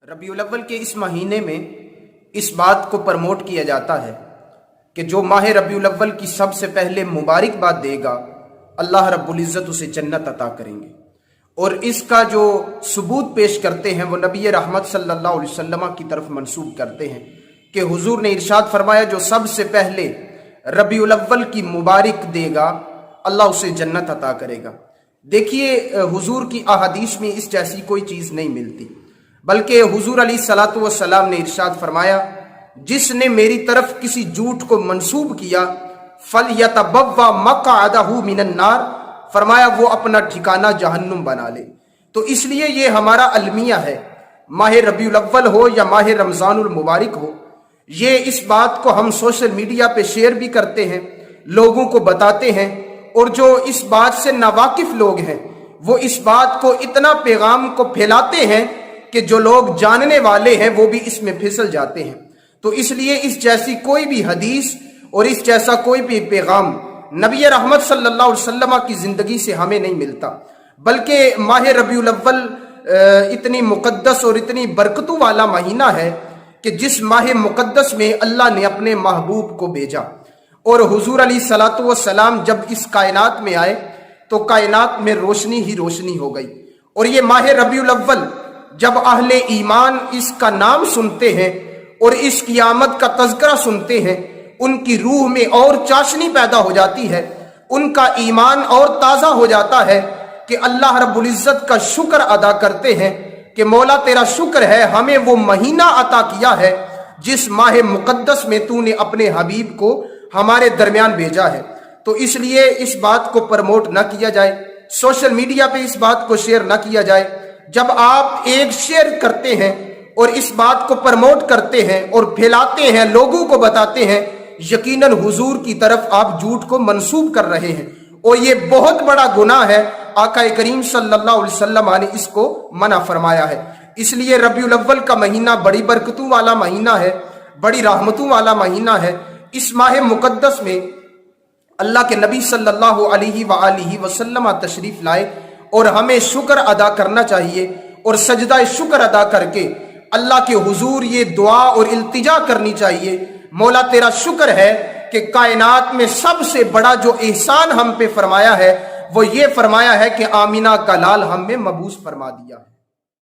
ربیع الاول کے اس مہینے میں اس بات کو پرموٹ کیا جاتا ہے کہ جو ماہ ربیع الاول کی سب سے پہلے مبارکباد دے گا اللہ رب العزت اسے جنت عطا کریں گے، اور اس کا جو ثبوت پیش کرتے ہیں وہ نبی رحمت صلی اللہ علیہ وسلم کی طرف منسوب کرتے ہیں کہ حضور نے ارشاد فرمایا جو سب سے پہلے ربیع الاول کی مبارک دے گا اللہ اسے جنت عطا کرے گا۔ دیکھیے حضور کی احادیث میں اس جیسی کوئی چیز نہیں ملتی، بلکہ حضور علیہ الصلوۃ والسلام نے ارشاد فرمایا جس نے میری طرف کسی جھوٹ کو منسوب کیا فَلْيَتَبَوَّأْ مَقْعَدَهُ مِنَ النَّارِ، فرمایا وہ اپنا ٹھکانہ جہنم بنا لے۔ تو اس لیے یہ ہمارا المیہ ہے، ماہ ربیع الاول ہو یا ماہ رمضان المبارک ہو، یہ اس بات کو ہم سوشل میڈیا پہ شیئر بھی کرتے ہیں، لوگوں کو بتاتے ہیں، اور جو اس بات سے ناواقف لوگ ہیں وہ اس بات کو اتنا پیغام کو پھیلاتے ہیں کہ جو لوگ جاننے والے ہیں وہ بھی اس میں پھسل جاتے ہیں۔ تو اس لیے اس جیسی کوئی بھی حدیث اور اس جیسا کوئی بھی پیغام نبی رحمت صلی اللہ علیہ وسلم کی زندگی سے ہمیں نہیں ملتا، بلکہ ماہ ربیع الاول اتنی مقدس اور اتنی برکتوں والا مہینہ ہے کہ جس ماہ مقدس میں اللہ نے اپنے محبوب کو بھیجا، اور حضور علیہ الصلوۃ والسلام جب اس کائنات میں آئے تو کائنات میں روشنی ہی روشنی ہو گئی۔ اور یہ ماہ ربیع الاول جب اہل ایمان اس کا نام سنتے ہیں اور اس کی آمد کا تذکرہ سنتے ہیں، ان کی روح میں اور چاشنی پیدا ہو جاتی ہے، ان کا ایمان اور تازہ ہو جاتا ہے کہ اللہ رب العزت کا شکر ادا کرتے ہیں کہ مولا تیرا شکر ہے ہمیں وہ مہینہ عطا کیا ہے جس ماہ مقدس میں تو نے اپنے حبیب کو ہمارے درمیان بھیجا ہے۔ تو اس لیے اس بات کو پرموٹ نہ کیا جائے، سوشل میڈیا پہ اس بات کو شیئر نہ کیا جائے۔ جب آپ ایک شیئر کرتے ہیں اور اس بات کو پرموٹ کرتے ہیں اور پھیلاتے ہیں، لوگوں کو بتاتے ہیں، یقیناً حضور کی طرف آپ جھوٹ کو منسوب کر رہے ہیں، اور یہ بہت بڑا گناہ ہے۔ آقا کریم صلی اللہ علیہ وسلم نے اس کو منع فرمایا ہے۔ اس لیے ربیع الاول کا مہینہ بڑی برکتوں والا مہینہ ہے، بڑی رحمتوں والا مہینہ ہے۔ اس ماہ مقدس میں اللہ کے نبی صلی اللہ علیہ وآلہ وسلم تشریف لائے، اور ہمیں شکر ادا کرنا چاہیے، اور سجدہ شکر ادا کر کے اللہ کے حضور یہ دعا اور التجا کرنی چاہیے، مولا تیرا شکر ہے کہ کائنات میں سب سے بڑا جو احسان ہم پہ فرمایا ہے وہ یہ فرمایا ہے کہ آمینہ کا لال ہم میں مبعوث فرما دیا ہے۔